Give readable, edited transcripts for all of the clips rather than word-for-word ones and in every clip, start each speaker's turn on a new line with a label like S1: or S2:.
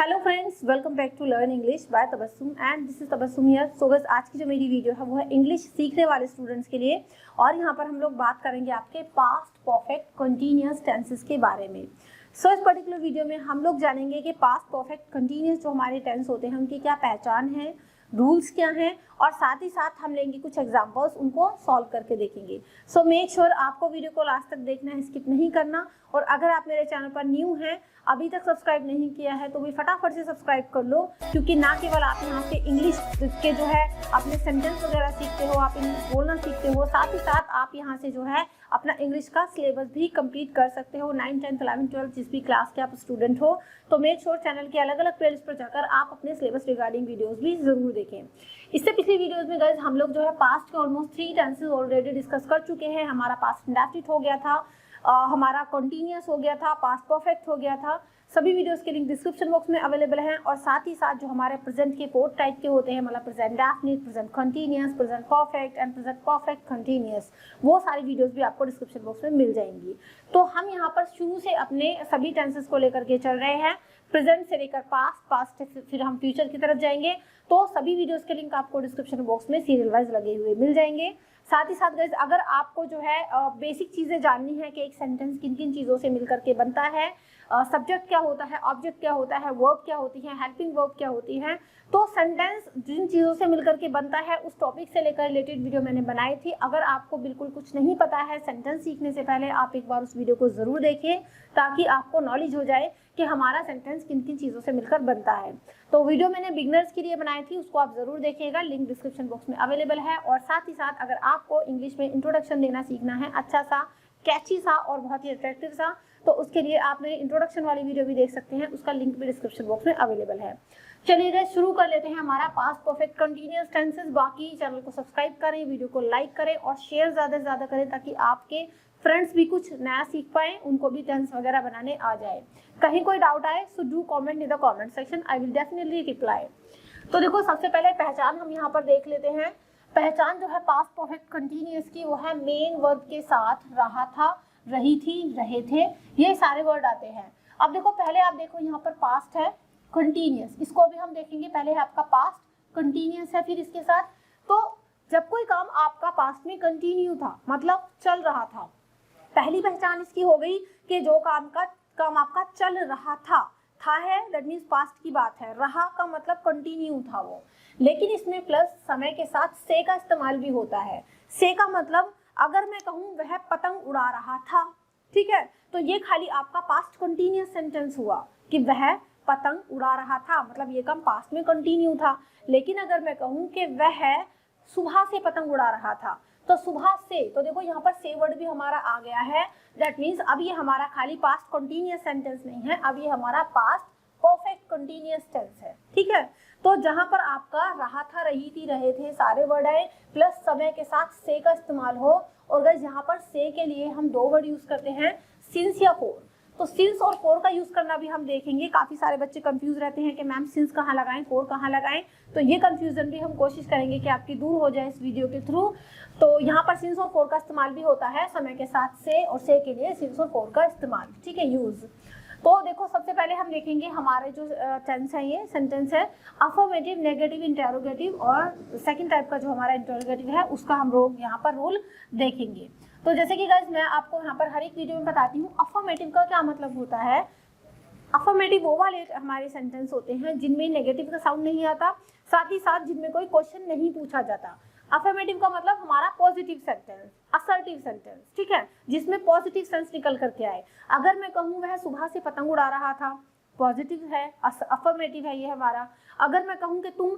S1: Hello friends, welcome back to learn English by Tabassum and this is Tabassum here. So बस आज की जो मेरी वीडियो है वो है इंग्लिश सीखने वाले स्टूडेंट्स के लिए और यहाँ पर हम लोग बात करेंगे आपके पास्ट परफेक्ट कंटीन्यूअस टेंसेस के बारे में। सो इस पर्टिकुलर वीडियो में हम लोग जानेंगे कि पास्ट परफेक्ट कंटीन्यूअस जो हमारे टेंस होते हैं उनकी क्या पहचान है, रूल्स क्या हैं और साथ ही साथ हम लेंगे कुछ एग्जांपल्स, उनको सॉल्व करके देखेंगे। सो मेक श्योर आपको वीडियो को लास्ट तक देखना है, स्किप नहीं करना। और अगर आप मेरे चैनल पर न्यू हैं, अभी तक सब्सक्राइब नहीं किया है तो भी फटाफट से सब्सक्राइब कर लो, क्योंकि ना केवल आप यहाँ पे इंग्लिश के जो है अपने सेंटेंस वगैरह सीखते हो, आप इंग्लिश बोलना सीखते हो, साथ ही साथ आप यहाँ से जो है अपना इंग्लिश का सिलेबस भी कंप्लीट कर सकते हो। 9th 10th 11th 12th जिस भी क्लास के आप स्टूडेंट हो, तो मेक श्योर चैनल के अलग अलग प्लेलिस्ट पर जाकर आप अपने सिलेबस रिगार्डिंग वीडियोस भी जरूर देखें। इससे पिछली वीडियोस में गाइस हम लोग जो है पास्ट के ऑलमोस्ट 3 टेंसेस ऑलरेडी डिस्कस कर चुके हैं। हमारा पास्ट इंडेफिनिट हो गया था, हमारा कंटीन्यूअस हो गया था, पास्ट परफेक्ट हो गया था। सभी वीडियोस के लिंक डिस्क्रिप्शन बॉक्स में अवेलेबल हैं और साथ ही साथ जो हमारे प्रेजेंट के 4 टाइप के होते हैं, मतलब present definite, present continuous, present perfect and present perfect continuous, वो सारी वीडियोस भी आपको डिस्क्रिप्शन बॉक्स में मिल जाएंगी। तो हम यहाँ पर शुरू से अपने सभी टेंसेस को लेकर के चल रहे हैं, प्रेजेंट से लेकर पास्ट, पास्ट से फिर हम फ्यूचर की तरफ जाएंगे। तो सभी वीडियोस के लिंक आपको डिस्क्रिप्शन बॉक्स में सीरियल वाइज लगे हुए मिल जाएंगे। साथ ही साथ गाइस अगर आपको जो है बेसिक चीज़ें जाननी है कि एक सेंटेंस किन किन चीज़ों से मिलकर के बनता है, सब्जेक्ट क्या होता है, ऑब्जेक्ट क्या होता है, वर्ब क्या होती है, हेल्पिंग वर्ब क्या होती है, तो सेंटेंस जिन चीज़ों से मिलकर के बनता है उस टॉपिक से लेकर रिलेटेड वीडियो मैंने बनाई थी। अगर आपको बिल्कुल कुछ नहीं पता है सेंटेंस सीखने से पहले, आप एक बार उस वीडियो को ज़रूर देखें ताकि आपको नॉलेज हो जाए कि हमारा सेंटेंस किन किन चीज़ों से मिलकर बनता है। तो वीडियो मैंने बिगनर्स के लिए बनाई थी, उसको आप ज़रूर देखिएगा, लिंक डिस्क्रिप्शन बॉक्स में अवेलेबल है। और साथ ही साथ अगर आपको इंग्लिश में इंट्रोडक्शन देना सीखना है, अच्छा सा, कैची सा और बहुत ही अट्रैक्टिव सा, तो उसके लिए आप मेरी इंट्रोडक्शन वाली वीडियो भी देख सकते हैं, उसका लिंक भी डिस्क्रिप्शन बॉक्स में अवेलेबल है। चलिए गाइस शुरू कर लेते हैं हमारा पास्ट परफेक्ट कंटीन्यूअस टेंसेस। बाकी चैनल को सब्सक्राइब करें, वीडियो को लाइक करें और शेयर ज़्यादा से ज़्यादा करें ताकि आपके फ्रेंड्स भी कुछ नया सीख पाएँ, उनको भी टेंस वगैरह बनाने आ जाए। कहीं कोई डाउट आए so do comment in the comment section, I will definitely reply. तो देखो सबसे पहले पहचान हम यहाँ पर देख लेते हैं। पहचान जो है पास्ट परफेक्ट कंटीन्यूअस की वो है मेन वर्ब के साथ रहा था, रही थी, रहे थे, ये सारे वर्ड आते हैं। अब देखो पहले आप देखो यहाँ पर पास्ट है कंटीन्यूअस, इसको भी हम देखेंगे। पहले है आपका पास्ट कंटीन्यूअस है, फिर इसके साथ तो जब कोई काम आपका पास्ट में कंटिन्यू था, मतलब चल रहा था, पहली पहचान इसकी हो गई कि जो काम आपका चल रहा था है दैट मीन्स पास्ट की बात है, रहा का मतलब कंटिन्यू था वो। लेकिन इसमें प्लस समय के साथ से का इस्तेमाल भी होता है। से का मतलब अगर मैं कहूँ वह पतंग उड़ा रहा था, ठीक है, तो ये खाली आपका पास्ट कंटिन्यूअस सेंटेंस हुआ कि वह पतंग उड़ा रहा था, मतलब ये काम पास्ट में कंटिन्यू था। लेकिन अगर मैं कहूँ कि वह सुबह से पतंग उड़ा रहा था, तो सुबह से, तो देखो यहाँ पर से वर्ड भी हमारा आ गया है, दैट मीन्स अब ये हमारा खाली पास्ट कंटिन्यूअस सेंटेंस नहीं है, अब ये हमारा पास्ट परफेक्ट कंटिन्यूअस टेंस है, ठीक है। तो जहाँ पर आपका रहा था, रही थी, रहे थे सारे वर्ड आए, प्लस समय के साथ से का इस्तेमाल हो। और गाइस यहाँ पर से के लिए हम 2 वर्ड यूज करते हैं, सिंस या फॉर। तो सिंस और फॉर का यूज करना भी हम देखेंगे। काफी सारे बच्चे कंफ्यूज रहते हैं कि मैम सिंस कहाँ लगाएं, फॉर कहाँ लगाएं, तो ये कंफ्यूजन भी हम कोशिश करेंगे कि आपकी दूर हो जाए इस वीडियो के थ्रू। तो यहाँ पर सिंस और फॉर का इस्तेमाल भी होता है, समय के साथ से, और से के लिए सिंस और फॉर का इस्तेमाल, ठीक है, यूज। तो देखो सबसे पहले हम देखेंगे हमारे जो टेंस है, ये सेंटेंस है अफर्मेटिव, नेगेटिव, इंटेरोगेटिव, और सेकंड टाइप का जो हमारा इंटेरोगेटिव है उसका हम लोग यहाँ पर रूल देखेंगे। तो जैसे कि गाइस मैं आपको यहाँ पर हर एक वीडियो में बताती हूँ अफर्मेटिव का क्या मतलब होता है। अफर्मेटिव वो वाले हमारे सेंटेंस होते हैं जिनमें नेगेटिव का साउंड नहीं आता, साथ ही साथ जिनमें कोई क्वेश्चन नहीं पूछा जाता। अफर्मेटिव का मतलब हमारा पॉजिटिव सेंटेंस, असर्टिव सेंटेंस, ठीक है, जिसमें पॉजिटिव सेंस निकल करके आए। अगर मैं कहूँ वह सुबह से पतंग उड़ा रहा था, पॉजिटिव है, अफर्मेटिव है ये हमारा। अगर मैं कहूँ कि तुम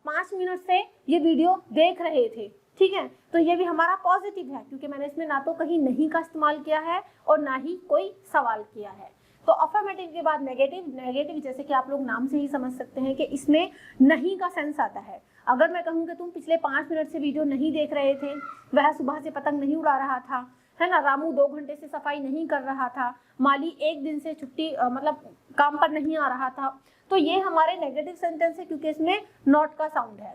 S1: 5 मिनट से ये वीडियो देख रहे थे, ठीक है, तो ये भी हमारा पॉजिटिव है, क्योंकि मैंने इसमें ना तो कहीं नहीं का इस्तेमाल किया है और ना ही कोई सवाल किया है। तो अफर्मेटिव के बाद नेगेटिव, नेगेटिव जैसे कि आप लोग नाम से ही समझ सकते हैं कि इसमें नहीं का सेंस आता है। अगर मैं कहूँ कि तुम पिछले 5 मिनट से वीडियो नहीं देख रहे थे, वह सुबह से पतंग नहीं उड़ा रहा था, है ना, रामू 2 घंटे से सफाई नहीं कर रहा था, माली 1 दिन से छुट्टी मतलब काम पर नहीं आ रहा था, तो ये हमारे नेगेटिव सेंटेंस है क्योंकि इसमें नॉट का साउंड है।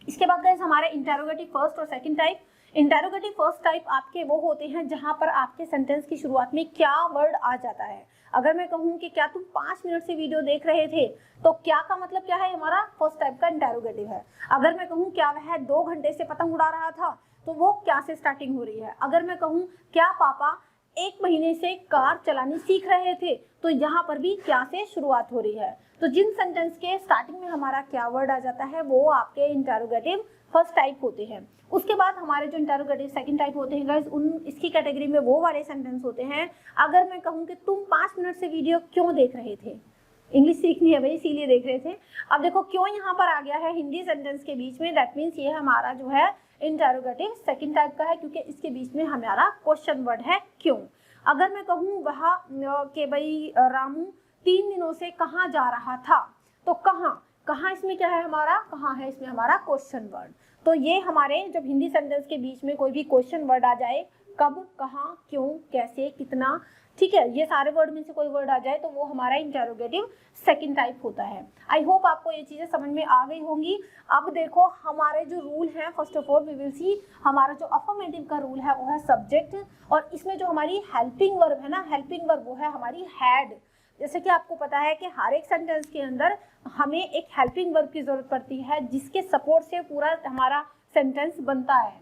S1: इसके बाद गाइस हमारे इंटेरोगेटिव फर्स्ट और second type. Interrogative first type आपके वो होते हैं जहां पर आपके सेंटेंस की शुरुआत में क्या वर्ड आ जाता है। अगर मैं कहूँ कि क्या तुम 5 मिनट से वीडियो देख रहे थे, तो क्या का मतलब क्या है, हमारा फर्स्ट टाइप का इंटेरोगेटिव है। अगर मैं कहूँ क्या वह 2 घंटे से पतंग उड़ा रहा था, तो वो क्या से स्टार्टिंग हो रही है। अगर मैं कहूँ क्या पापा 1 महीने से कार चलानी सीख रहे थे, तो यहाँ पर भी क्या से शुरुआत हो रही है। तो जिन सेंटेंस के स्टार्टिंग में हमारा क्या वर्ड आ जाता है वो आपके इंटेरोगेटिव फर्स्ट टाइप होते हैं। उसके बाद हमारे जो इंटेरोगेटिव सेकंड टाइप होते हैं गाइस, उन इसकी कैटेगरी में वो वाले सेंटेंस होते हैं, अगर मैं कहूँ कि तुम 5 मिनट से वीडियो क्यों देख रहे थे, इंग्लिश सीखनी है भाई इसीलिए देख रहे थे। अब देखो क्यों यहाँ पर आ गया है हिंदी सेंटेंस के बीच में, दैट मीन्स ये हमारा जो है इंटेरोगेटिव सेकंड टाइप का है, क्योंकि इसके बीच में हमारा क्वेश्चन वर्ड है क्यों। अगर मैं कहूँ वह कि भाई रामू 3 दिनों से कहाँ जा रहा था, तो कहाँ, कहाँ इसमें क्या है हमारा, कहाँ है इसमें हमारा क्वेश्चन वर्ड। तो ये हमारे जब हिंदी सेंटेंस के बीच में कोई भी क्वेश्चन वर्ड आ जाए, कब, कहाँ, क्यों, कैसे, कितना, ठीक है, ये सारे वर्ड में से कोई वर्ड आ जाए तो वो हमारा इंटेरोगेटिव सेकंड टाइप होता है। आई होप आपको ये चीज़ें समझ में आ गई होंगी। अब देखो हमारे जो रूल हैं, first of all we will see हमारा जो अफर्मेटिव का रूल है वो है सब्जेक्ट, और इसमें जो हमारी हेल्पिंग वर्ब है ना, हेल्पिंग वर्ब वो है हमारी हैड। जैसे कि आपको पता है कि हर एक सेंटेंस के अंदर हमें एक हेल्पिंग वर्ब की जरूरत पड़ती है, जिसके सपोर्ट से पूरा हमारा सेंटेंस बनता है।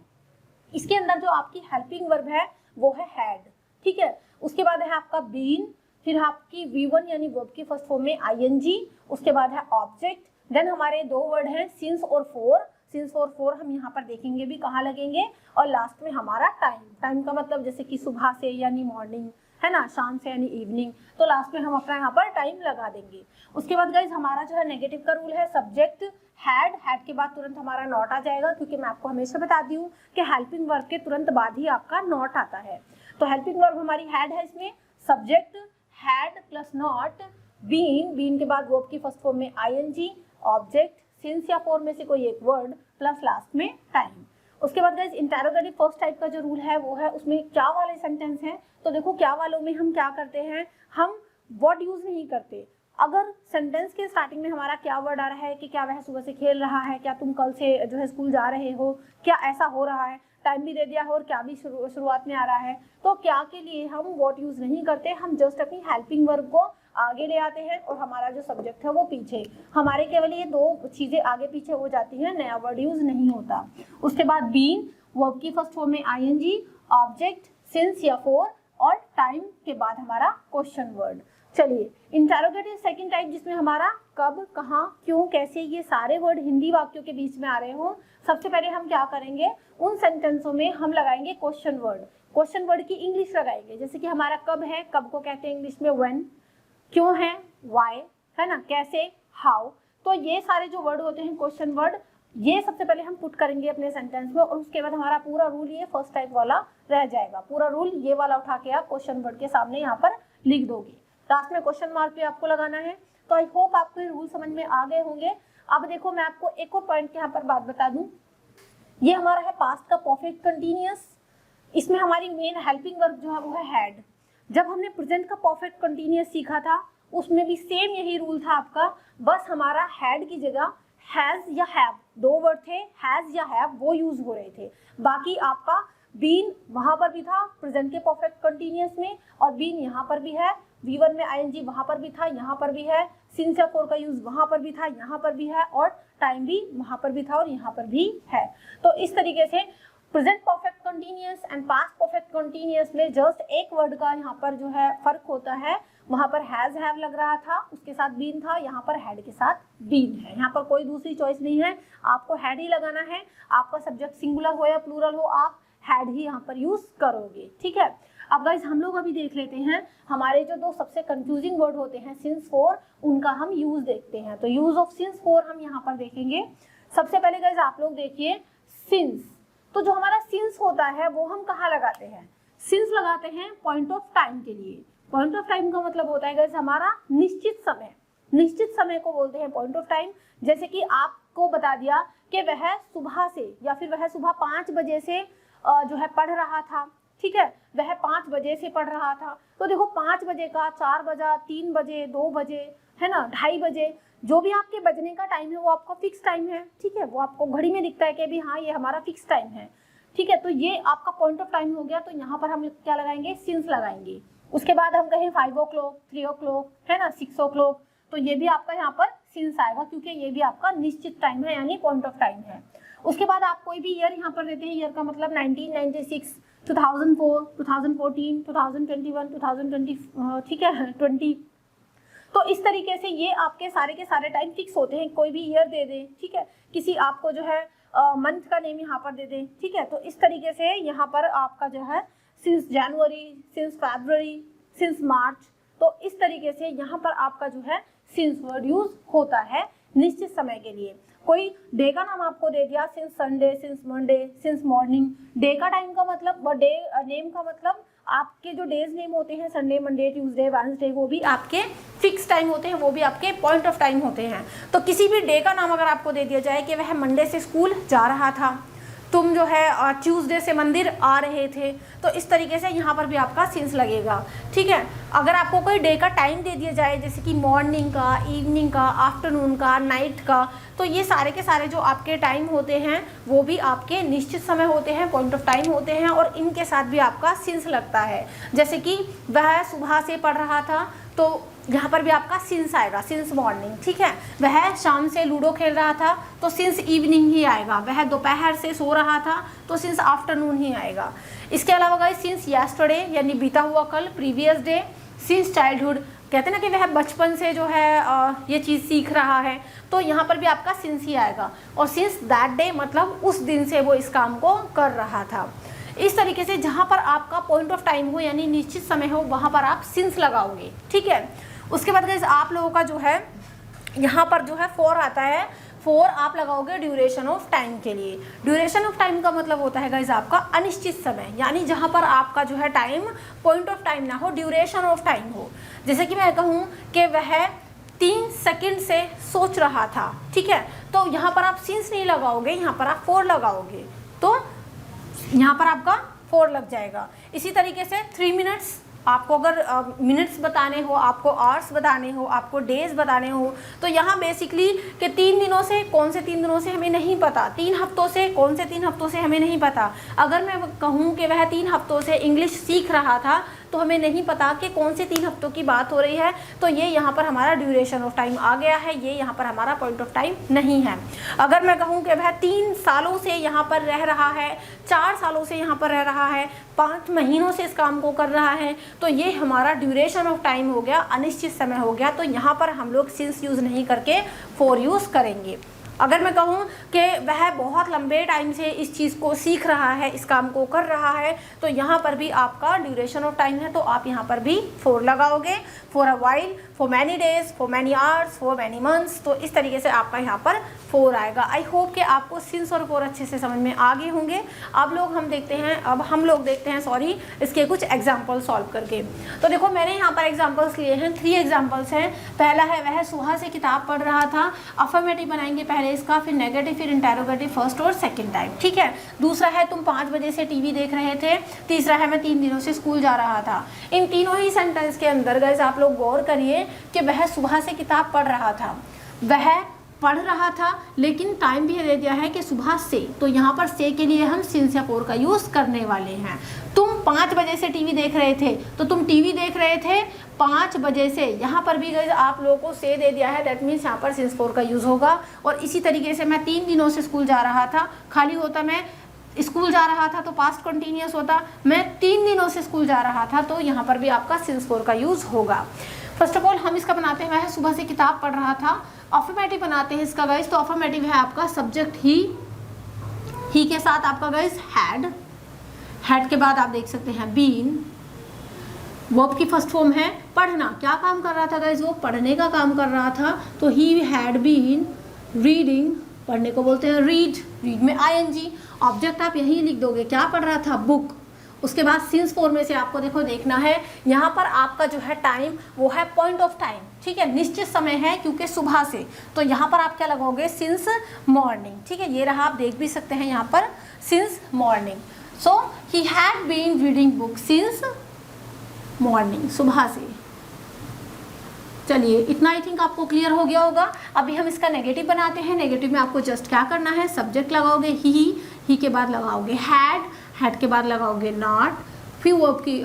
S1: इसके अंदर जो आपकी हेल्पिंग वर्ब है वो है हैड, ठीक है। उसके बाद है आपका बीन, फिर आपकी V1 यानी वर्ब की फर्स्ट फॉर्म में ING, उसके बाद है ऑब्जेक्ट, देन हमारे 2 वर्ड हैं सिंस और फॉर। सिंस और फॉर हम यहाँ पर देखेंगे भी कहाँ लगेंगे, और लास्ट में हमारा टाइम। टाइम का मतलब जैसे कि सुबह से यानी मॉर्निंग, है ना, शाम से यानी इवनिंग, तो लास्ट में हम अपना यहाँ पर टाइम लगा देंगे। उसके बाद गाइज हमारा जो है नेगेटिव का रूल है सब्जेक्ट हैड, हैड के बाद तुरंत हमारा नॉट आ जाएगा, क्योंकि मैं आपको हमेशा बताती हूँ कि हेल्पिंग वर्ब के तुरंत बाद ही आपका नॉट आता है। तो हेल्पिंग वर्ब हमारी हैड है, इसमें subject had plus not, been, been के बाद वर्ब की फर्स्ट फॉर्म में ING, ऑब्जेक्ट, सिंस या फॉर में से कोई एक वर्ड, प्लस लास्ट में टाइम। उसके बाद गाइस इंटेरोगेटिव फर्स्ट टाइप का जो रूल है वो है उसमें क्या वाले सेंटेंस हैं। तो देखो क्या वालों में हम क्या करते हैं, हम व्हाट यूज नहीं करते। अगर सेंटेंस के स्टार्टिंग में हमारा क्या वर्ड आ रहा है कि क्या वह सुबह से खेल रहा है, क्या तुम कल से जो है स्कूल जा रहे हो, क्या ऐसा हो रहा है, टाइम भी दे दिया है और क्या भी शुरुआत में आ रहा है, तो क्या के लिए हम व्हाट यूज नहीं करते, हम जस्ट अपनी हेल्पिंग वर्ब को आगे ले आते हैं और हमारा जो सब्जेक्ट है वो पीछे। हमारे केवल ये 2 चीजें आगे पीछे हो जाती हैं, नया वर्ड यूज नहीं होता। उसके बाद बीन, वर्ब की फर्स्ट फॉर्म में ING, ऑब्जेक्ट, सिंस या फॉर, और टाइम के बाद हमारा क्वेश्चन वर्ड। चलिए इंटेरोगेटिव सेकंड टाइप जिसमें हमारा कब, कहाँ, क्यों, कैसे, ये सारे वर्ड हिंदी वाक्यों के बीच में आ रहे हो। सबसे पहले हम क्या करेंगे, उन सेंटेंसों में हम लगाएंगे क्वेश्चन वर्ड। क्वेश्चन वर्ड की इंग्लिश लगाएंगे, जैसे कि हमारा कब है, कब को कहते हैं इंग्लिश में व्हेन, क्यों है वाई, है ना, कैसे हाउ। तो ये सारे जो वर्ड होते हैं क्वेश्चन वर्ड, ये सबसे पहले हम पुट करेंगे अपने सेंटेंस में, और उसके बाद हमारा पूरा रूल ये फर्स्ट टाइप वाला रह जाएगा। पूरा रूल ये वाला उठा के आप क्वेश्चन वर्ड के सामने यहाँ पर लिख दोगे, लास्ट में क्वेश्चन मार्क भी आपको लगाना है। तो आई होप आपको ये रूल समझ में आ गए होंगे। अब देखो मैं आपको एक और पॉइंट यहाँ पर बात बता दूं, ये हमारा है पास्ट का परफेक्ट कंटिन्यूअस। इसमें हमारी मेन हेल्पिंग वर्ब जो है वो है हैड। जब हमने प्रेजेंट का परफेक्ट कंटिन्यूअस सीखा था उसमें भी सेम यही रूल था आपका, बस हमारा हैड की जगह हैज या हैव, 2 वर्ड थे हैज या हैव, वो यूज हो रहे थे। बाकी आपका बीन वहां पर भी था प्रेजेंट के परफेक्ट कंटिन्यूअस में, और बीन यहाँ पर भी है, V1 में ING वहां पर भी था, यहाँ पर भी है, सिंस या फॉर का यूज वहां पर भी था, यहाँ पर भी है, और टाइम भी वहां पर भी था और यहाँ पर भी है। तो इस तरीके से present perfect continuous and past perfect continuous में जस्ट एक वर्ड का यहाँ पर जो है फर्क होता है। वहां पर हैज हैव लग रहा था, उसके साथ बीन था, यहाँ पर हैड के साथ बीन है। यहाँ पर कोई दूसरी चॉइस नहीं है, आपको हैड ही लगाना है। आपका सब्जेक्ट सिंगुलर हो या प्लूरल हो, आप हैड ही यहाँ पर यूज करोगे, ठीक है। अब गाइस हम लोग अभी देख लेते हैं हमारे जो 2 सबसे कंफ्यूजिंग वर्ड होते हैं सिंस फॉर, उनका हम यूज देखते हैं। तो यूज ऑफ सिंस फॉर हम यहाँ पर देखेंगे। सबसे पहले गाइस आप लोग देखिए सिंस, तो जो हमारा सिंस होता है वो हम कहाँ लगाते हैं, सिंस लगाते हैं पॉइंट ऑफ टाइम के लिए। पॉइंट ऑफ टाइम का मतलब होता है गाइस हमारा निश्चित समय, निश्चित समय को बोलते हैं पॉइंट ऑफ टाइम। जैसे कि आपको बता दिया कि वह सुबह से या फिर वह सुबह 5 बजे से जो है पढ़ रहा था, ठीक है, वह 5 बजे से पढ़ रहा था। तो देखो 5 बजे का, 4 बजा, 3 बजे, 2 बजे, है ना, 2:30 बजे, जो भी आपके बजने का टाइम है वो आपका फिक्स टाइम है, ठीक है, वो आपको घड़ी में दिखता है कि भी हाँ ये हमारा फिक्स टाइम है। ठीक है, तो ये आपका पॉइंट ऑफ टाइम हो गया। तो यहाँ पर हम क्या लगाएंगे, सिंस लगाएंगे। उसके बाद हम कहें 5 o'clock, 3 o'clock, है ना, 6 o'clock, तो ये भी आपका यहाँ पर सिंस आएगा, क्योंकि ये भी आपका निश्चित टाइम है, यानी पॉइंट ऑफ टाइम है। उसके बाद आप कोई भी ईयर यहाँ पर देते हैं, ईयर का मतलब 1996, 2004, 2014, 2021, 2020, ठीक है 20। तो इस तरीके से ये आपके सारे के सारे टाइम फिक्स होते हैं। कोई भी ईयर दे दें, ठीक है, किसी आपको जो है मंथ का नेम यहाँ पर दे दें, ठीक है। तो इस तरीके से यहाँ पर आपका जो है सिंस जनवरी, सिंस फरवरी, सिंस मार्च, तो इस तरीके से यहाँ पर आपका जो है सिंस वर्ड यूज होता है निश्चित समय के लिए। कोई डे का नाम आपको दे दिया, since Sunday, since Monday, since morning. Day का टाइम का मतलब, डे नेम का मतलब आपके जो डेज नेम होते हैं, संडे, मंडे, ट्यूसडे, वेडनेसडे, वो भी आपके फिक्स टाइम होते हैं, वो भी आपके पॉइंट ऑफ टाइम होते हैं। तो किसी भी डे का नाम अगर आपको दे दिया जाए कि वह मंडे से स्कूल जा रहा था, तुम जो है ट्यूसडे से मंदिर आ रहे थे, तो इस तरीके से यहाँ पर भी आपका सिंस लगेगा, ठीक है। अगर आपको कोई डे का टाइम दे दिया जाए, जैसे कि मॉर्निंग का, इवनिंग का, आफ्टरनून का, नाइट का, तो ये सारे के सारे जो आपके टाइम होते हैं वो भी आपके निश्चित समय होते हैं, पॉइंट ऑफ टाइम होते हैं, और इनके साथ भी आपका सिंस लगता है। जैसे कि वह सुबह से पढ़ रहा था, तो यहाँ पर भी आपका सिंस आएगा, सिंस मॉर्निंग, ठीक है। वह शाम से लूडो खेल रहा था, तो सिंस इवनिंग ही आएगा। वह दोपहर से सो रहा था, तो सिंस आफ्टरनून ही आएगा। इसके अलावा गाइस सिंस यस्टरडे यानी बीता हुआ कल, प्रीवियस डे। सिंस चाइल्डहुड, कहते हैं ना कि वह बचपन से जो है ये चीज़ सीख रहा है, तो यहाँ पर भी आपका सिंस ही आएगा। और सिंस दैट डे मतलब उस दिन से वो इस काम को कर रहा था। इस तरीके से जहाँ पर आपका पॉइंट ऑफ टाइम हो यानी निश्चित समय हो, वहाँ पर आप सिंस लगाओगे, ठीक है। उसके बाद गाइस आप लोगों का जो है यहाँ पर जो है फॉर आता है। फॉर आप लगाओगे ड्यूरेशन ऑफ टाइम के लिए। ड्यूरेशन ऑफ टाइम का मतलब होता है गाइस आपका अनिश्चित समय, यानी जहाँ पर आपका जो है टाइम पॉइंट ऑफ टाइम ना हो, ड्यूरेशन ऑफ टाइम हो। जैसे कि मैं कहूँ कि वह 3 सेकंड से सोच रहा था, ठीक है, तो यहाँ पर आप सिंस नहीं लगाओगे, यहाँ पर आप फॉर लगाओगे, तो यहाँ पर आपका फॉर लग जाएगा। इसी तरीके से 3 मिनट्स, आपको अगर मिनट्स बताने हो, आपको आवर्स बताने हो, आपको डेज बताने हो, तो यहाँ बेसिकली कि 3 दिनों से, कौन से 3 दिनों से हमें नहीं पता, 3 हफ्तों से, कौन से 3 हफ्तों से हमें नहीं पता। अगर मैं कहूँ कि वह 3 हफ्तों से इंग्लिश सीख रहा था, तो हमें नहीं पता कि कौन से 3 हफ्तों की बात हो रही है, तो ये यहाँ पर हमारा ड्यूरेशन ऑफ टाइम आ गया है, ये यहाँ पर हमारा पॉइंट ऑफ टाइम नहीं है। अगर मैं कहूँ कि वह 3 सालों से यहाँ पर रह रहा है, 4 सालों से यहाँ पर रह रहा है, 5 महीनों से इस काम को कर रहा है, तो ये हमारा ड्यूरेशन ऑफ टाइम हो गया, अनिश्चित समय हो गया। तो यहाँ पर हम लोग सिंस यूज़ नहीं करके फॉर यूज़ करेंगे। अगर मैं कहूँ कि वह बहुत लंबे टाइम से इस चीज़ को सीख रहा है, इस काम को कर रहा है, तो यहाँ पर भी आपका ड्यूरेशन ऑफ टाइम है, तो आप यहाँ पर भी फॉर लगाओगे। For a while, for many days, for many hours, for many months, तो इस तरीके से आपका यहाँ पर फॉर आएगा। आई होप कि आपको सिंस और फॉर अच्छे से समझ में आ गए होंगे। अब हम लोग देखते हैं सॉरी इसके कुछ एग्जाम्पल सॉल्व करके। तो देखो मैंने यहाँ पर एग्जाम्पल्स लिए हैं, 3 एग्जाम्पल्स हैं। पहला है वह सुबह से किताब पढ़ रहा था, अफर्मेटिव बनाएंगे पहले इसका, फिर नेगेटिव, फिर इंटेरोगेटिव फर्स्ट और सेकंड टाइम, ठीक है। दूसरा है तुम 5 बजे से टीवी देख रहे थे। तीसरा है मैं 3 दिनों से स्कूल जा रहा था। इन तीनों ही सेंटेंस के अंदर गाइस आप लोग गौर करिए कि वह सुबह से किताब पढ़ रहा था, वह पढ़ रहा था, लेकिन टाइम भी दे दिया है कि सुबह से, तो यहाँ पर से के लिए हम सिंस या फॉर का यूज़ करने वाले हैं। तुम 5 बजे से टीवी देख रहे थे, तो तुम टीवी देख रहे थे 5 बजे से, यहाँ पर भी गाइस आप लोगों को से दे दिया है, दैट मीन्स यहाँ पर सिंस फॉर का यूज़ होगा। और इसी तरीके से मैं 3 दिनों से स्कूल जा रहा था, खाली होता मैं स्कूल जा रहा था तो पास्ट कंटिन्यूअस होता, मैं 3 दिनों से स्कूल जा रहा था, तो यहाँ पर भी आपका सिंस फॉर का यूज़ होगा। फर्स्ट ऑफ ऑल हम इसका बनाते हैं, वह सुबह से किताब पढ़ रहा था। अफर्मेटिव बनाते हैं इसका गाइस, तो अफर्मेटिव है आपका सब्जेक्ट ही के साथ आपका गाइस हैड के बाद आप देख सकते हैं बीन। वर्ब की फर्स्ट फॉर्म है पढ़ना, क्या काम कर रहा था गाइस, वो पढ़ने का काम कर रहा था, तो ही हैड बीन रीडिंग, पढ़ने को बोलते हैं रीड में आईएनजी। ऑब्जेक्ट आप यहीं लिख दोगे, क्या पढ़ रहा था, बुक। उसके बाद सिंस फॉर में से आपको देखो देखना है, यहाँ पर आपका जो है टाइम वो है पॉइंट ऑफ टाइम, ठीक है, निश्चित समय है क्योंकि सुबह से, तो यहाँ पर आप क्या लगाओगे, सिंस मॉर्निंग, ठीक है। ये रहा, आप देख भी सकते हैं यहाँ पर since morning. So he had been reading book since morning, सुबह से। चलिए इतना आई थिंक आपको क्लियर हो गया होगा। अभी हम इसका नेगेटिव बनाते हैं। नेगेटिव में आपको जस्ट क्या करना है, सब्जेक्ट लगाओगे ही के बाद लगाओगे हैड के बाद लगाओगे नॉट, फिर वर्ब की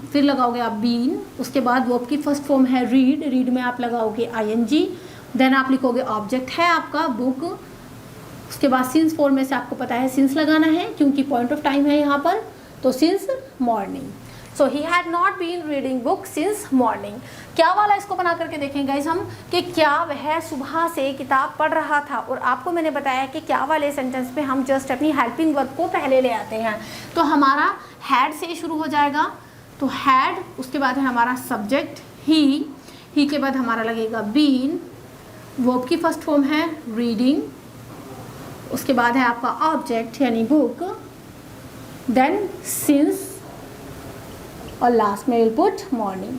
S1: फिर लगाओगे आप बीन, उसके बाद वर्ब की फर्स्ट फॉर्म है रीड में आप लगाओगे ING, देन आप लिखोगे ऑब्जेक्ट है आपका बुक, उसके बाद सिंस फॉर्म में से आपको पता है सिंस लगाना है क्योंकि पॉइंट ऑफ टाइम है यहाँ पर, तो since morning. So he had not been reading book since morning. क्या वाला इसको बना करके देखेंगे गाइस हम कि क्या वह सुबह से किताब पढ़ रहा था, और आपको मैंने बताया कि क्या वाले सेंटेंस में हम जस्ट अपनी हेल्पिंग वर्ब को पहले ले आते हैं। तो हमारा हैड से शुरू हो जाएगा, तो हैड, उसके बाद है हमारा सब्जेक्ट ही के बाद हमारा लगेगा बीन, वर्ब की फर्स्ट फॉर्म है रीडिंग, उसके बाद है आपका ऑब्जेक्ट यानी बुक, देन सिंस, और लास्ट में will put morning,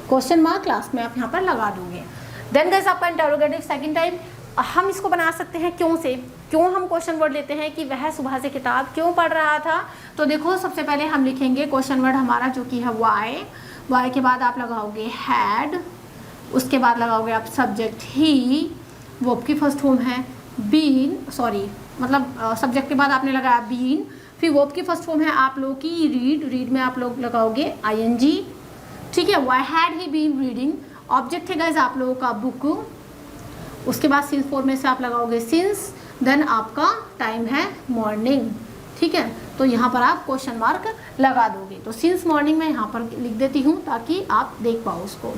S1: question mark last में आप यहाँ पर लगा दोगे। देन गाइस आपका इंटरोगेटिव सेकंड टाइप हम इसको बना सकते हैं क्यों से, क्यों हम क्वेश्चन वर्ड लेते हैं कि वह सुबह से किताब क्यों पढ़ रहा था। तो देखो सबसे पहले हम लिखेंगे क्वेश्चन वर्ड हमारा जो कि है वाई के बाद आप लगाओगे हैड, उसके बाद लगाओगे आप सब्जेक्ट ही, वर्ब की फर्स्ट फॉर्म है बीन, मतलब सब्जेक्ट के बाद आपने लगाया बीन, फिर वर्ब की फर्स्ट फॉर्म है आप लोगों की रीड में आप लोग लगाओगे ING, ठीक है। Why had he been reading, object है गाइस आप लोगों का बुक, उसके बाद सिंस फॉर्म में से आप लगाओगे सिंस, देन आपका टाइम है मॉर्निंग, ठीक है। तो यहाँ पर आप क्वेश्चन मार्क लगा दोगे। तो सिंस मॉर्निंग मैं यहाँ पर लिख देती हूँ ताकि आप देख पाओ उसको,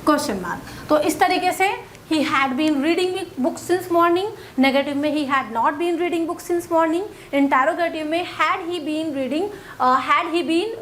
S1: क्वेश्चन मार्क। तो इस तरीके से he had been reading book since morning, negative में he had not been reading book since morning, interrogative में had he been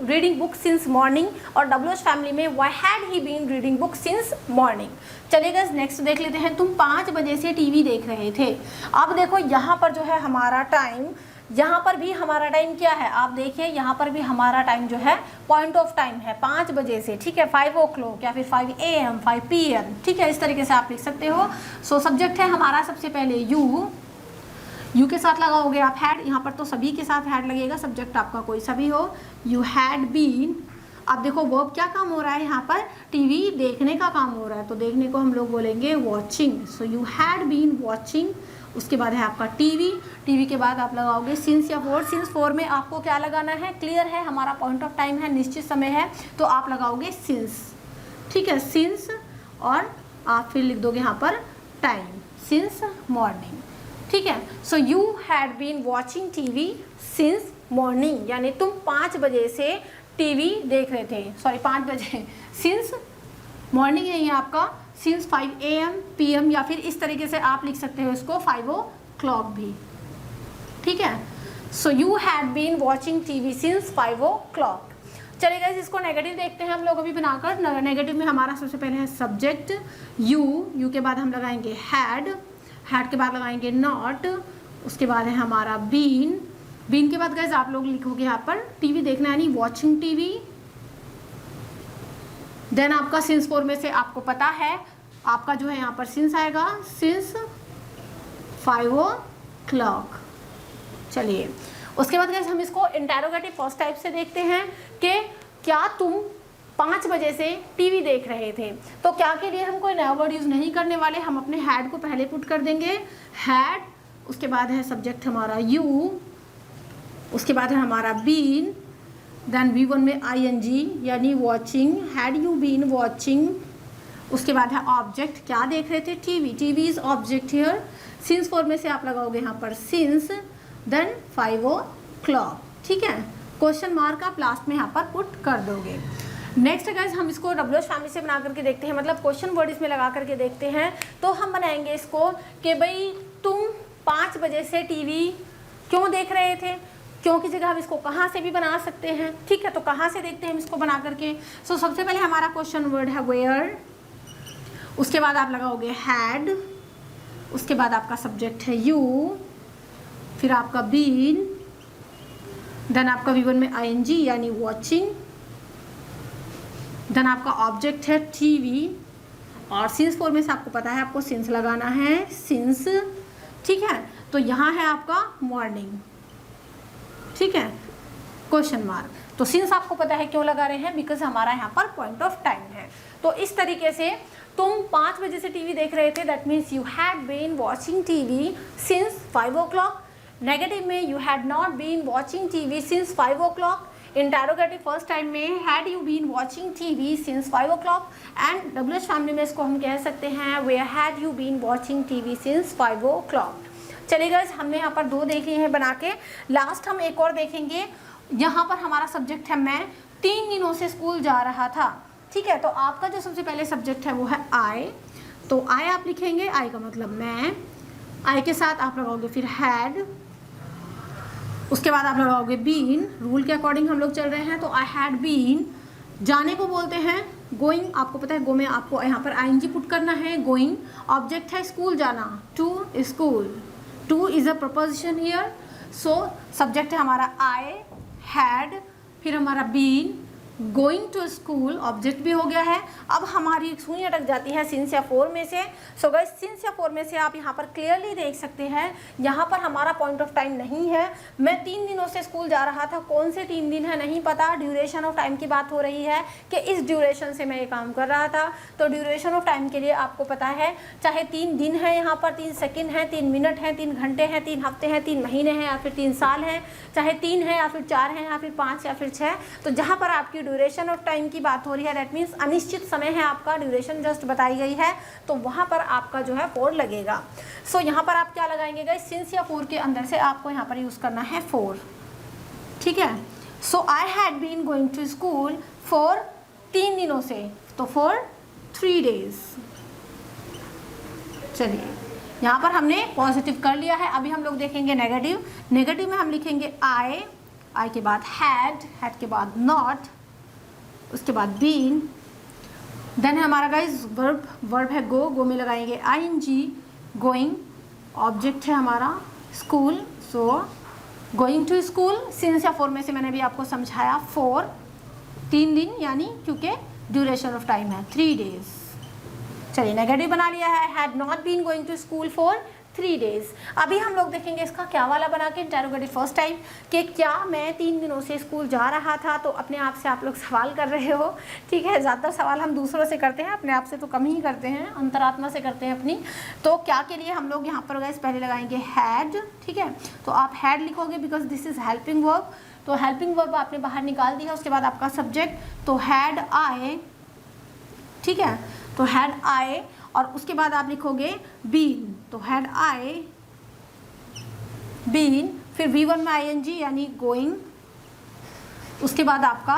S1: reading book since morning, और WH फैमिली में why had he been reading book since morning। चलिए guys next देख लेते हैं। तुम 5 बजे से टीवी देख रहे थे। अब देखो यहाँ पर जो है हमारा टाइम, यहाँ पर भी हमारा टाइम क्या है, आप देखिए यहाँ पर भी हमारा टाइम जो है पॉइंट ऑफ टाइम है 5 बजे से, ठीक है, 5 o'clock या फिर 5 AM 5 PM, ठीक है, इस तरीके से आप लिख सकते हो। सो सब्जेक्ट है हमारा सबसे पहले यू के साथ लगाओगे आप हैड, यहाँ पर तो सभी के साथ हैड लगेगा, सब्जेक्ट आपका कोई सा भी हो। यू हैड बीन, अब देखो वर्ब क्या काम हो रहा है यहाँ पर, टीवी देखने का काम हो रहा है, तो देखने को हम लोग बोलेंगे watching. So you had been watching, उसके बाद है आपका टीवी के बाद आप लगाओगे सिंस या फोर। सिंस फोर में आपको क्या लगाना है, क्लियर है, हमारा पॉइंट ऑफ टाइम है, निश्चित समय है, तो आप लगाओगे सिंस, ठीक है, सिंस, और आप फिर लिख दोगे यहाँ पर टाइम, सिंस मॉर्निंग, ठीक है। So you had been watching TV since morning, यानी तुम 5 बजे से टीवी देख रहे थे, 5 बजे, सिंस मॉर्निंग है ये आपका, सिंस 5 AM PM, या फिर इस तरीके से आप लिख सकते हो इसको 5 o'clock भी, ठीक है। So you had been watching TV since 5 o'clock। चलिए गाइस इसको नेगेटिव देखते हैं हम लोग अभी बनाकर। नेगेटिव में हमारा सबसे पहले है सब्जेक्ट यू के बाद हम लगाएंगे हैड के बाद लगाएंगे नॉट, उसके बाद है हमारा बीन के बाद गाइस आप लोग लिखोगे यहाँ पर टीवी देखना यानी वॉचिंग टीवी। देन आपका सिंस फोर में से आपको पता है आपका जो है यहाँ पर सिंस आएगा, सिंस 5 o'clock। चलिए उसके बाद गाइस हम इसको इंटरोगेटिव फर्स्ट टाइप से देखते हैं कि क्या तुम 5 बजे से टीवी देख रहे थे। तो क्या के लिए हम कोई नया वर्ड यूज़ नहीं करने वाले, हम अपने हैड को पहले पुट कर देंगे, हैड, उसके बाद है सब्जेक्ट हमारा यू, उसके बाद है हमारा बीन, देन V1 में ING यानी watching, had you been watching, उसके बाद है ऑब्जेक्ट, क्या देख रहे थे, TV is object here. Since four में से आप लगाओगे यहाँ पर सिंस, देन 5 o'clock, ठीक है, क्वेश्चन मार्क आप लास्ट में यहाँ पर पुट कर दोगे। नेक्स्ट गाइस हम इसको WH फैमिली से बना करके देखते हैं, मतलब क्वेश्चन वर्ड इसमें लगा करके देखते हैं। तो हम बनाएंगे इसको कि भाई तुम 5 बजे से टीवी क्यों देख रहे थे, क्यों की जगह हम इसको कहाँ से भी बना सकते हैं, ठीक है। तो कहाँ से देखते हैं हम इसको बना करके। सो सबसे पहले हमारा क्वेश्चन वर्ड है वेयर, उसके बाद आप लगाओगे हैड, उसके बाद आपका सब्जेक्ट है यू, फिर आपका बीन, देन आपका V1 में ING यानी वॉचिंग, देन आपका ऑब्जेक्ट है टीवी, और सिंस फोर में से आपको पता है आपको सिंस लगाना है, सिंस, ठीक है। तो यहाँ है आपका मॉर्निंग, ठीक है, क्वेश्चन मार्क। तो सिंस आपको पता है क्यों लगा रहे हैं, बिकॉज हमारा यहाँ पर पॉइंट ऑफ टाइम है। तो इस तरीके से तुम 5 बजे से टीवी देख रहे थे, that means you had been watching TV since 5 o'clock। Negative में you had not been watching TV since 5 o'clock। Interrogative first time में had you been watching TV since 5 o'clock। And WH family में इसको हम कह सकते हैं where had you been watching TV since 5 o'clock। चलिए guys, हमने यहाँ पर 2 देख लिए हैं बना के। लास्ट हम एक और देखेंगे। यहाँ पर हमारा सब्जेक्ट है मैं 3 दिनों से स्कूल जा रहा था। ठीक है, तो आपका जो सबसे पहले सब्जेक्ट है वो है आई। तो आई आप लिखेंगे, आई का मतलब मैं, आई के साथ आप लगाओगे फिर हैड, उसके बाद आप लगाओगे बीन। रूल के अकॉर्डिंग हम लोग चल रहे हैं, तो आई हैड बीन। जाने को बोलते हैं गोइंग, आपको पता है गो में आपको यहाँ पर आईएनजी पुट करना है, गोइंग। ऑब्जेक्ट है स्कूल जाना, to school. To is a preposition here. So subject है हमारा आई हैड, फिर हमारा been, going to school object भी हो गया है। अब हमारी सुई अटक जाती है सिंस या फोर में से। सो गाइस, सिंस या फोर में से आप यहाँ पर क्लियरली देख सकते हैं, यहाँ पर हमारा पॉइंट ऑफ टाइम नहीं है। मैं 3 दिनों से स्कूल जा रहा था, कौन से 3 दिन है नहीं पता। ड्यूरेशन ऑफ टाइम की बात हो रही है कि इस ड्यूरेशन से मैं ये काम कर रहा था। तो ड्यूरेशन ऑफ टाइम के लिए आपको पता है, चाहे 3 दिन है, यहाँ पर 3 सेकेंड है, 3 मिनट है, 3 घंटे हैं, 3 हफ्ते हैं, 3 महीने हैं, या फिर 3 साल हैं, चाहे 3 है या फिर 4 है या फिर 5 या फिर 6। तो जहाँ पर आपकी ड्यूरेशन ऑफ टाइम की बात हो रही है, दैट मीन्स अनिश्चित समय है, आपका ड्यूरेशन जस्ट बताई गई है, तो वहाँ पर आपका जो है 4 लगेगा। सो यहाँ पर आप क्या लगाएंगे गाइस, सिंस या 4 के अंदर से आपको यहाँ पर यूज़ करना है 4। ठीक है, so I had been going to school for 3 दिनों से, तो फॉर 3 डेज। चलिए, यहाँ पर हमने पॉजिटिव कर लिया है। अभी हम लोग देखेंगे नेगेटिव। नेगेटिव में हम लिखेंगे आई, आई के बाद हैड, हैड के बाद नॉट, उसके बाद बीन। देन है हमारा गाइस वर्ब, वर्ब है गो, गो में लगाएंगे आईएनजी, गोइंग। ऑब्जेक्ट है हमारा school, so going to school. Since या 4 में से मैंने भी आपको समझाया 4, 3 दिन, यानी क्योंकि ड्यूरेशन ऑफ टाइम है 3 डेज। चलिए, नेगेटिव बना लिया है, had not been going to school for 3 days. अभी हम लोग देखेंगे इसका क्या वाला बना के, इंटरोगेटिव फर्स्ट टाइम, कि क्या मैं 3 दिनों से स्कूल जा रहा था। तो अपने आप से आप लोग सवाल कर रहे हो, ठीक है। ज़्यादातर सवाल हम दूसरों से करते हैं, अपने आप से तो कम ही करते हैं, अंतरात्मा से करते हैं अपनी। तो क्या के लिए हम लोग यहाँ पर गाइस पहले लगाएंगे हैड। ठीक है, तो आप हैड लिखोगे because this is helping verb. तो हेल्पिंग वर्ब आपने बाहर निकाल दिया। उसके बाद आपका सब्जेक्ट, तो हैड आई। ठीक है, तो हैड आई, और उसके बाद आप लिखोगे बीन, तो हैड आई बीन, फिर V1 में आईएनजी यानी गोइंग। उसके बाद आपका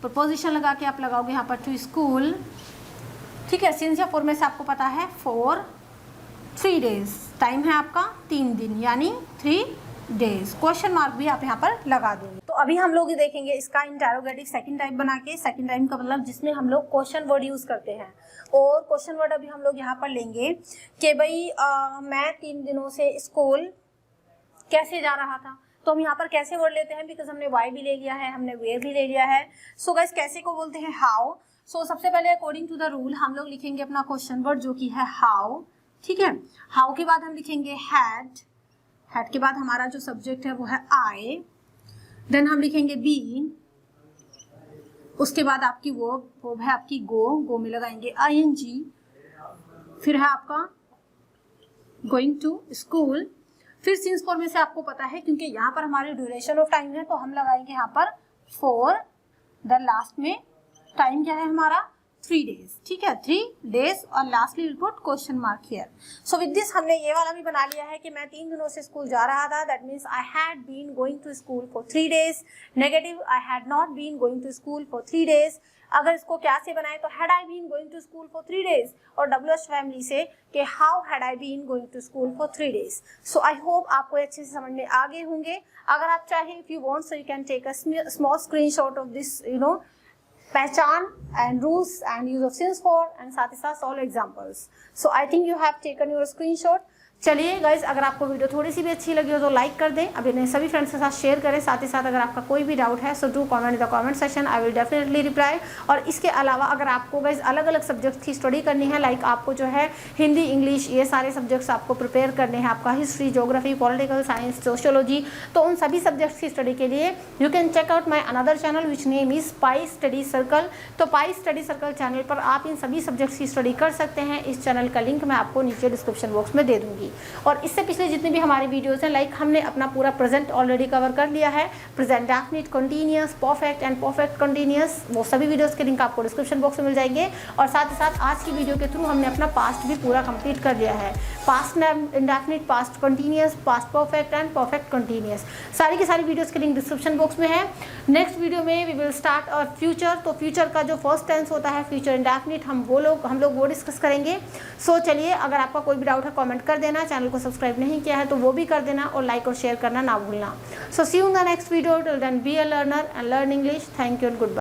S1: प्रपोजिशन लगा के आप लगाओगे यहाँ पर टू स्कूल। ठीक है, सिंस या 4 में से आपको पता है 4, 3 डेज। टाइम है आपका 3 दिन, यानी 3 डेज। क्वेश्चन मार्क भी आप यहाँ पर लगा देंगे। तो अभी हम लोग देखेंगे इसका इंटरोगेटिव सेकंड टाइप बना के। सेकंड टाइप का मतलब जिसमें हम लोग क्वेश्चन वर्ड यूज़ करते हैं। और क्वेश्चन वर्ड अभी हम लोग यहाँ पर लेंगे कि भाई मैं 3 दिनों से स्कूल कैसे जा रहा था। तो हम यहाँ पर कैसे वर्ड लेते हैं, बिकॉज हमने वाई भी ले लिया है, हमने वेयर भी ले लिया है। सो गाइस, कैसे को बोलते हैं हाउ। सो सबसे पहले अकॉर्डिंग टू द रूल हम लोग लिखेंगे अपना क्वेश्चन वर्ड जो कि है हाउ। ठीक है, हाउ के बाद हम लिखेंगे हैड, हैड के बाद हमारा जो सब्जेक्ट है वो है आई। देन हम लिखेंगे बीन, उसके बाद आपकी वर्ब है आपकी गो, गो में लगाएंगे आईएनजी। फिर है आपका गोइंग टू स्कूल। फिर सिंस 4 में से आपको पता है, क्योंकि यहाँ पर हमारी ड्यूरेशन ऑफ टाइम है, तो हम लगाएंगे यहाँ पर 4। देन लास्ट में टाइम क्या है हमारा 3 डेज। ठीक है, 3 डेज, और lastly will put question mark here. So with this हमने ये वाला भी बना लिया है कि मैं 3 दिनों से स्कूल जा रहा था, that means I had been going to school for 3 days. Negative, I had not been going to school for 3 days. अगर इसको क्या से बनाए, तो had I been going to school for 3 days, और डब्ल्यूएच फैमिली से कि how had I been going to school for 3 days. So I hope आपको अच्छे से समझ में आ गए होंगे। अगर आप चाहें, if you want, so you can take a small screenshot of this, पहचान and rules and use of since for, and साथ ही साथ solve examples. So I think you have taken your screenshot. चलिए गाइज, अगर आपको video थोड़ी सी भी अच्छी लगी हो तो लाइक कर दें, अपने सभी फ्रेंड्स के साथ शेयर करें। साथ ही साथ अगर आपका कोई भी डाउट है so do comment in the comment section, I will definitely reply. और इसके अलावा अगर आपको गाइज अलग अलग सब्जेक्ट्स की स्टडी करनी है, लाइक आपको जो है हिंदी, इंग्लिश, ये सारे सब्जेक्ट्स आपको प्रिपेयर करने हैं, आपका history, geography, political science, sociology, तो उन सभी सब्जेक्ट्स की स्टडी के लिए you can check out my another channel which name is Pi Study Circle. तो पाई स्टडी सर्कल चैनल पर आप इन सभी सब्जेक्ट्स की स्टडी कर सकते हैं। इस चैनल का लिंक मैं आपको नीचे डिस्क्रिप्शन बॉक्स में दे दूंगी। और इससे पिछले जितने भी हमारे वीडियोस हैं, लाइक हमने अपना पूरा प्रेजेंट ऑलरेडी कवर कर लिया है, present definite, continuous, perfect and perfect continuous, वो सभी वीडियोस के लिंक आपको डिस्क्रिप्शन बॉक्स में मिल जाएंगे। और साथ ही साथ आज की वीडियो के थ्रू हमने अपना पास्ट भी पूरा कंप्लीट कर लिया है, past indefinite, past continuous, past perfect and perfect continuous, सारी की सारी वीडियोस के लिंक डिस्क्रिप्शन बॉक्स में है। नेक्स्ट वीडियो में वी विल स्टार्ट और फ्यूचर, तो फ्यूचर का जो फर्स्ट टेंस होता है फ्यूचर इंडेफिनिट, हम लोग वो डिस्कस करेंगे। सो चलिए, अगर आपका कोई भी डाउट है कमेंट कर देना, चैनल को सब्सक्राइब नहीं किया है तो वो भी कर देना, और लाइक और शेयर करना ना भूलना। So see you in the next video, till then be a learner and learn English. Thank you and good bye.